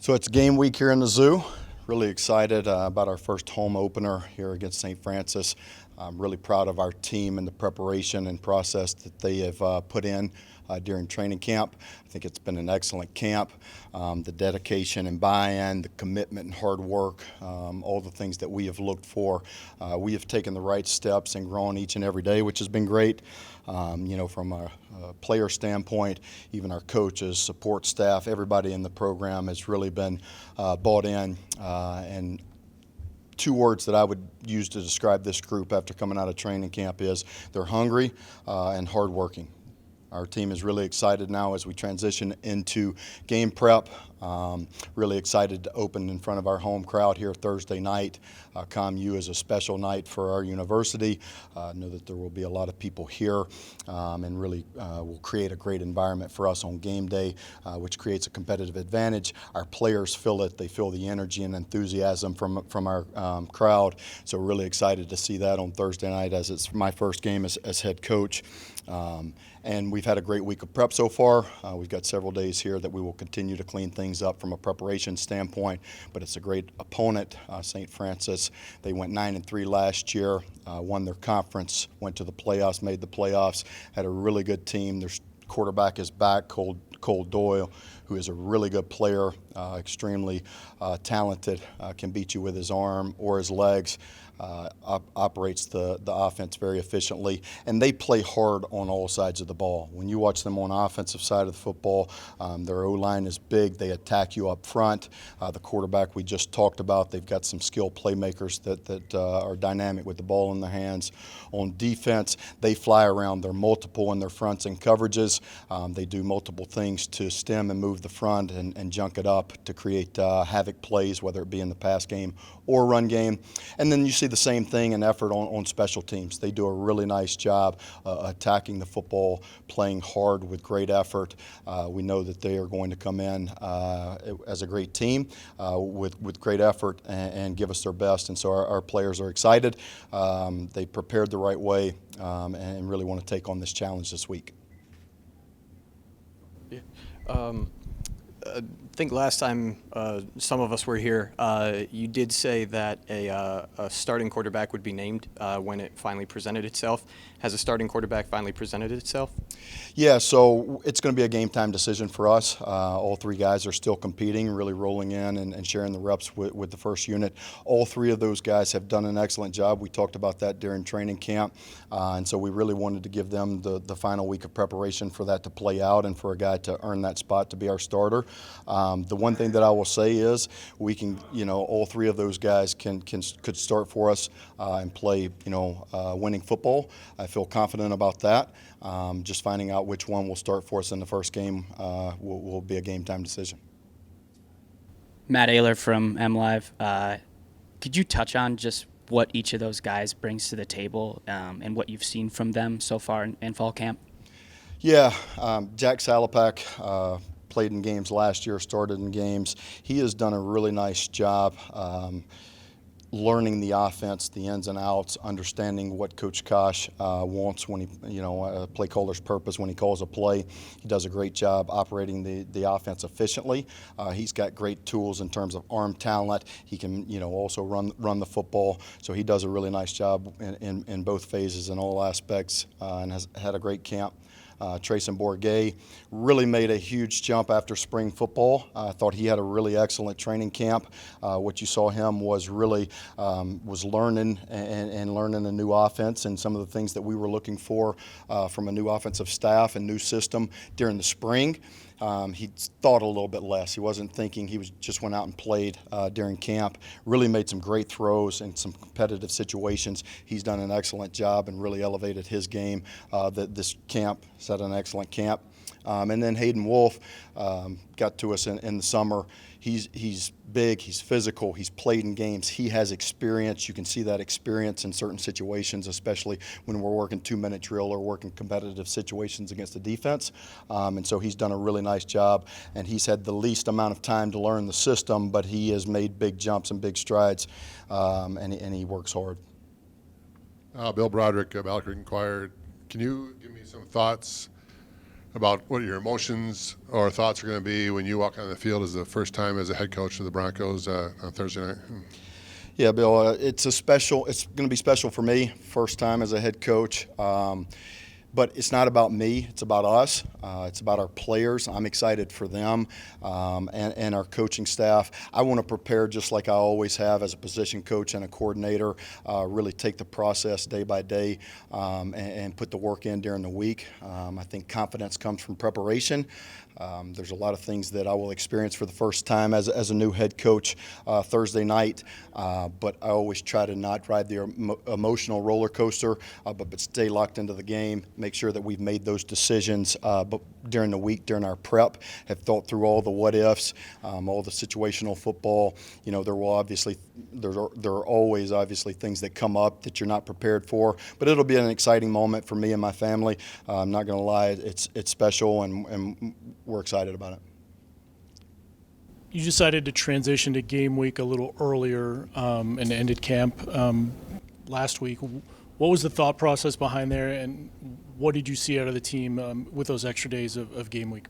So it's game week here in the zoo. Really excited about our first home opener here against St. Francis. I'm really proud of our team and the preparation and process that they have put in during training camp. I think it's been an excellent camp. The dedication and buy-in, the commitment and hard work, all the things that we have looked for. We have taken the right steps and grown each and every day, which has been great. From a player standpoint, even our coaches, support staff, everybody in the program has really been bought in. And two words that I would use to describe this group after coming out of training camp is they're hungry and hardworking. Our team is really excited now as we transition into game prep. Really excited to open in front of our home crowd here Thursday night. ComU is a special night for our university. I know that there will be a lot of people here and really will create a great environment for us on game day, which creates a competitive advantage. Our players feel it. They feel the energy and enthusiasm from our crowd. So really excited to see that on Thursday night as it's my first game as head coach. And we've had a great week of prep so far. We've got several days here that we will continue to clean things up from a preparation standpoint, but it's a great opponent, St. Francis. They went 9-3 last year, won their conference, went to the playoffs, made the playoffs, had a really good team. Their quarterback is back, Cole Doyle, who is a really good player, extremely talented, can beat you with his arm or his legs. Operates the offense very efficiently, and they play hard on all sides of the ball. When you watch them on the offensive side of the football, their O-line is big. They attack you up front. The quarterback we just talked about, they've got some skilled playmakers that are dynamic with the ball in their hands. On defense, they fly around. They're multiple in their fronts and coverages. They do multiple things to stem and move the front and junk it up to create havoc plays, whether it be in the pass game or run game. And then you see the same thing in effort on special teams. They do a really nice job attacking the football, playing hard with great effort. We know that they are going to come in as a great team with great effort and give us their best. And so our players are excited. They prepared the right way and really want to take on this challenge this week. Yeah. I think last time some of us were here, you did say that a starting quarterback would be named when it finally presented itself. Has a starting quarterback finally presented itself? Yeah, so it's going to be a game time decision for us. All three guys are still competing, really rolling in and sharing the reps with the first unit. All three of those guys have done an excellent job. We talked about that during training camp, and so we really wanted to give them the final week of preparation for that to play out and for a guy to earn that spot to be our starter. The one thing that I will say is we can, all three of those guys could start for us and play, winning football. I feel confident about that. Just finding out which one will start for us in the first game will be a game time decision. Matt Ayler from MLive. Could you touch on just what each of those guys brings to the table and what you've seen from them so far in fall camp? Yeah, Jack Salapak played in games last year, started in games. He has done a really nice job learning the offense, the ins and outs, understanding what Coach Kosh wants when he, play caller's purpose when he calls a play. He does a great job operating the offense efficiently. He's got great tools in terms of arm talent. He can, also run the football. So he does a really nice job in both phases and all aspects and has had a great camp. Trayson Bourget really made a huge jump after spring football. I thought he had a really excellent training camp. What you saw him was really was learning and learning a new offense and some of the things that we were looking for from a new offensive staff and new system during the spring. He thought a little bit less. He wasn't thinking. He just went out and played during camp. Really made some great throws in some competitive situations. He's done an excellent job and really elevated his game. This camp set an excellent camp. And then Hayden Wolf got to us in the summer. He's big, he's physical, he's played in games, he has experience. You can see that experience in certain situations, especially when we're working 2-minute drill or working competitive situations against the defense. And so he's done a really nice job, and he's had the least amount of time to learn the system, but he has made big jumps and big strides, and he works hard. Bill Broderick of Albuquerque Inquirer. Can you give me some thoughts about what your emotions or thoughts are going to be when you walk on the field as the first time as a head coach of the Broncos on Thursday night? Yeah, Bill, it's going to be special for me, first time as a head coach. But it's not about me, it's about us. It's about our players. I'm excited for them and our coaching staff. I want to prepare just like I always have as a position coach and a coordinator, really take the process day by day and put the work in during the week. I think confidence comes from preparation. There's a lot of things that I will experience for the first time as a new head coach Thursday night, but I always try to not ride the emotional roller coaster, but stay locked into the game, make sure that we've made those decisions but during the week, during our prep, have thought through all the what ifs, all the situational football. You know, there are always obviously things that come up that you're not prepared for, but it'll be an exciting moment for me and my family. I'm not going to lie, it's special, and we're excited about it. You decided to transition to game week a little earlier and ended camp last week. What was the thought process behind there, and what did you see out of the team with those extra days of game week?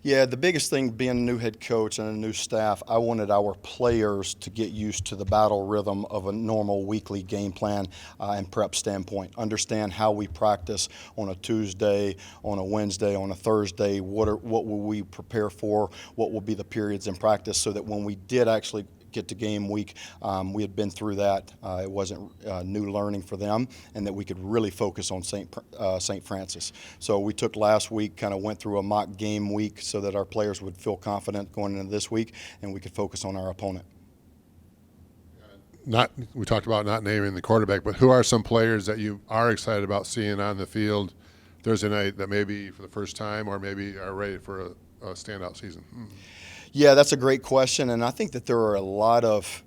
Yeah, the biggest thing being a new head coach and a new staff, I wanted our players to get used to the battle rhythm of a normal weekly game plan and prep standpoint. Understand how we practice on a Tuesday, on a Wednesday, on a Thursday. What will we prepare for? What will be the periods in practice so that when we did actually get to game week, we had been through that. It wasn't new learning for them, and that we could really focus on St. Francis. So we took last week, kind of went through a mock game week so that our players would feel confident going into this week, and we could focus on our opponent. We talked about not naming the quarterback, but who are some players that you are excited about seeing on the field Thursday night that maybe for the first time or maybe are ready for a standout season? Yeah, that's a great question, and I think that there are a lot of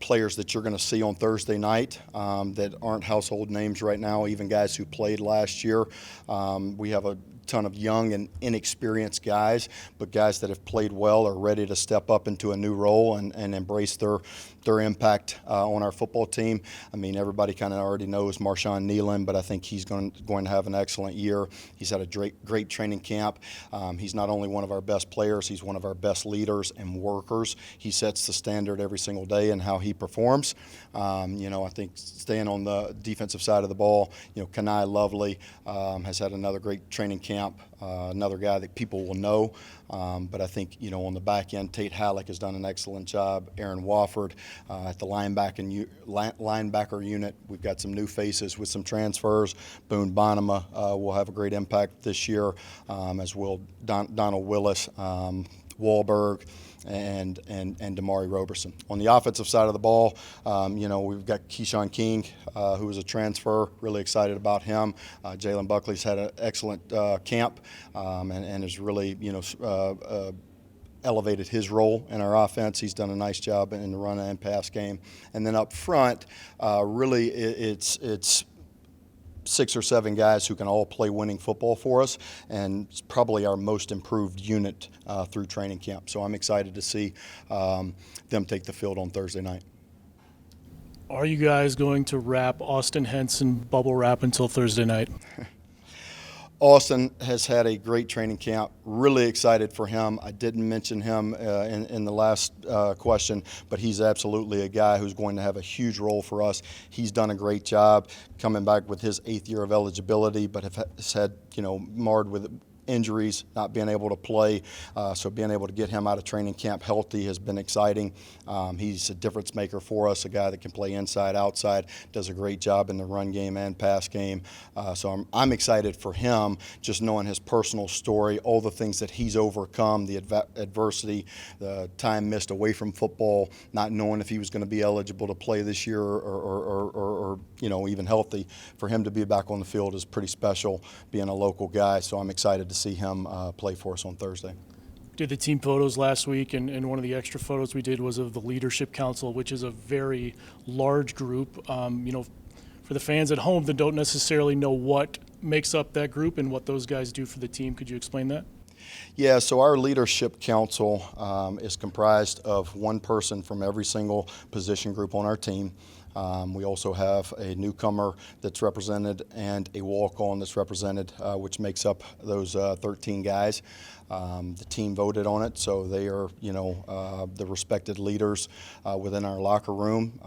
players that you're going to see on Thursday night that aren't household names right now, even guys who played last year. We have a ton of young and inexperienced guys, but guys that have played well are ready to step up into a new role and embrace their impact on our football team. I mean, everybody kind of already knows Marshawn Nealon, but I think he's going to have an excellent year. He's had a great training camp. He's not only one of our best players, he's one of our best leaders and workers. He sets the standard every single day in how he performs. I think staying on the defensive side of the ball, Kanai Lovely has had another great training camp. Another guy that people will know, but I think on the back end, Tate Halleck has done an excellent job. Aaron Wofford at the linebacker unit, we've got some new faces with some transfers. Boone Bonema will have a great impact this year, as will Donald Willis, Wahlberg, and Damari Roberson. On the offensive side of the ball, we've got Keyshawn King, who is a transfer. Really excited about him. Jalen Buckley's had an excellent camp and has really, elevated his role in our offense. He's done a nice job in the run and pass game. And then up front, really it's 6 or 7 guys who can all play winning football for us, and it's probably our most improved unit through training camp. So I'm excited to see them take the field on Thursday night. Are you guys going to wrap Austin Henson bubble wrap until Thursday night? Austin has had a great training camp. Really excited for him. I didn't mention him in the last question, but he's absolutely a guy who's going to have a huge role for us. He's done a great job coming back with his 8th year of eligibility, but has had marred with injuries, not being able to play. So being able to get him out of training camp healthy has been exciting. He's a difference maker for us, a guy that can play inside, outside, does a great job in the run game and pass game. So I'm excited for him, just knowing his personal story, all the things that he's overcome, the adversity, the time missed away from football, not knowing if he was going to be eligible to play this year or even healthy. For him to be back on the field is pretty special, being a local guy. So I'm excited to see him play for us on Thursday. Did the team photos last week, and one of the extra photos we did was of the Leadership Council, which is a very large group. For the fans at home that don't necessarily know what makes up that group and what those guys do for the team, could you explain that? Yeah, so our leadership council is comprised of one person from every single position group on our team. We also have a newcomer that's represented and a walk-on that's represented, which makes up those 13 guys. The team voted on it, so they are, the respected leaders within our locker room,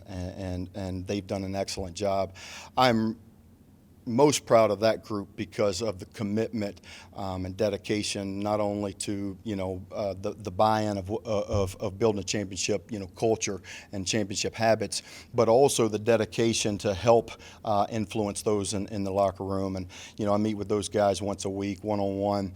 and they've done an excellent job. I'm most proud of that group because of the commitment and dedication, not only to the buy-in of building a championship culture and championship habits, but also the dedication to help influence those in the locker room. And I meet with those guys once a week, one-on-one,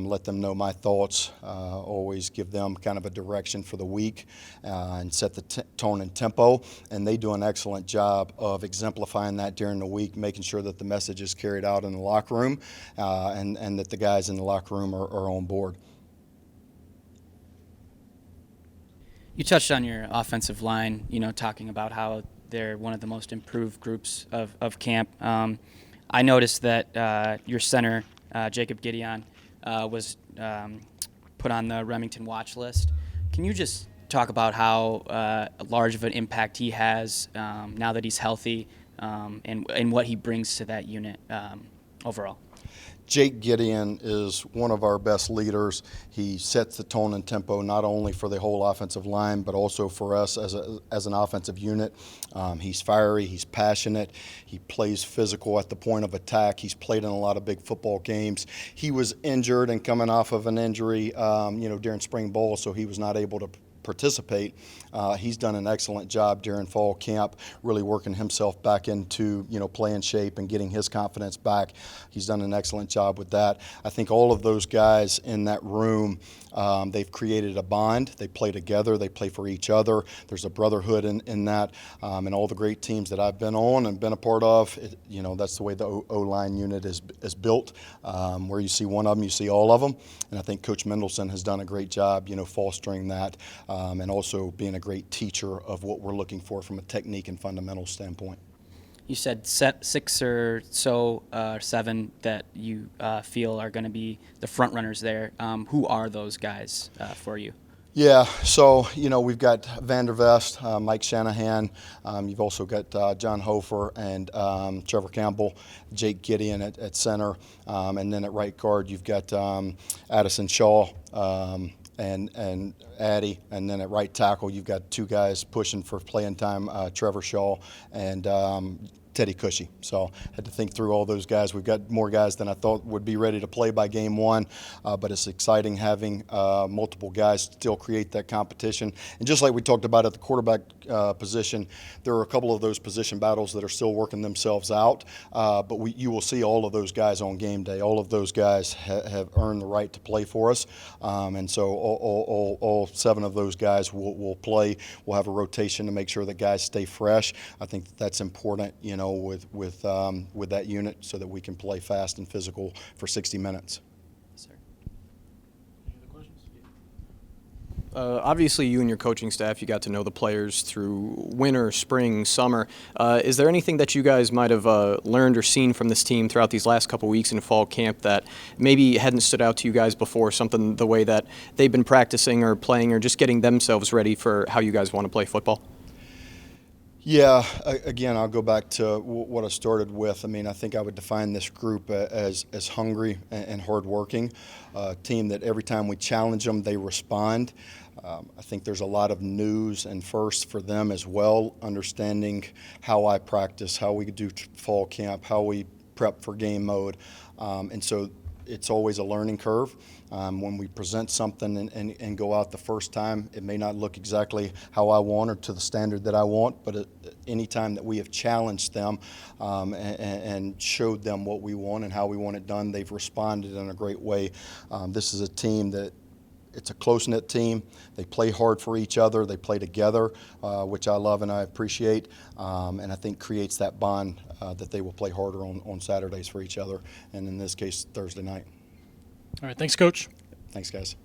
let them know my thoughts, always give them kind of a direction for the week, and set the tone and tempo. And they do an excellent job of exemplifying that during the week, making sure that the message is carried out in the locker room, and that the guys in the locker room are on board. You touched on your offensive line, talking about how they're one of the most improved groups of camp. I noticed that your center, Jacob Gideon, was put on the Remington watch list. Can you just talk about how large of an impact he has now that he's healthy, and what he brings to that unit overall? Jake Gideon is one of our best leaders. He sets the tone and tempo not only for the whole offensive line, but also for us as an offensive unit. He's fiery, he's passionate, he plays physical at the point of attack. He's played in a lot of big football games. He was injured and coming off of an injury, during spring ball, so he was not able to participate. He's done an excellent job during fall camp, really working himself back into playing shape and getting his confidence back. He's done an excellent job with that. I think all of those guys in that room, they've created a bond. They play together. They play for each other. There's a brotherhood in that, and all the great teams that I've been on and been a part of. That's the way the O-line unit is built. Where you see one of them, you see all of them. And I think Coach Mendelson has done a great job, fostering that, and also being a great teacher of what we're looking for from a technique and fundamental standpoint. You said 6 or so, 7 that you feel are going to be the front runners there. Who are those guys for you? Yeah, so we've got Vander Vest, Mike Shanahan. You've also got John Hofer and Trevor Campbell, Jake Gideon at center, and then at right guard you've got Addison Shaw and Addy, and then at right tackle you've got 2 guys pushing for playing time, Trevor Shaw and Teddy Cushy. So I had to think through all those guys. We've got more guys than I thought would be ready to play by game 1, but it's exciting having multiple guys still create that competition. And just like we talked about at the quarterback position, there are a couple of those position battles that are still working themselves out, but you will see all of those guys on game day. All of those guys have earned the right to play for us, and so all 7 of those guys will play. We'll have a rotation to make sure that guys stay fresh. I think that's important, with that unit, so that we can play fast and physical for 60 minutes. Yes, sir. Any other questions? Obviously, you and your coaching staff, you got to know the players through winter, spring, summer. Is there anything that you guys might have learned or seen from this team throughout these last couple weeks in fall camp that maybe hadn't stood out to you guys before, something the way that they've been practicing or playing or just getting themselves ready for how you guys want to play football? Yeah, again, I'll go back to what I started with. I mean, I think I would define this group as hungry and hardworking, a team that every time we challenge them, they respond. I think there's a lot of news and firsts for them as well, understanding how I practice, how we do fall camp, how we prep for game mode. And so it's always a learning curve. When we present something and go out the first time, it may not look exactly how I want or to the standard that I want, but any time that we have challenged them and showed them what we want and how we want it done, they've responded in a great way. This is a team that it's a close-knit team. They play hard for each other. They play together, which I love and I appreciate, and I think creates that bond that they will play harder on Saturdays for each other, and in this case, Thursday night. All right, thanks, Coach. Thanks, guys.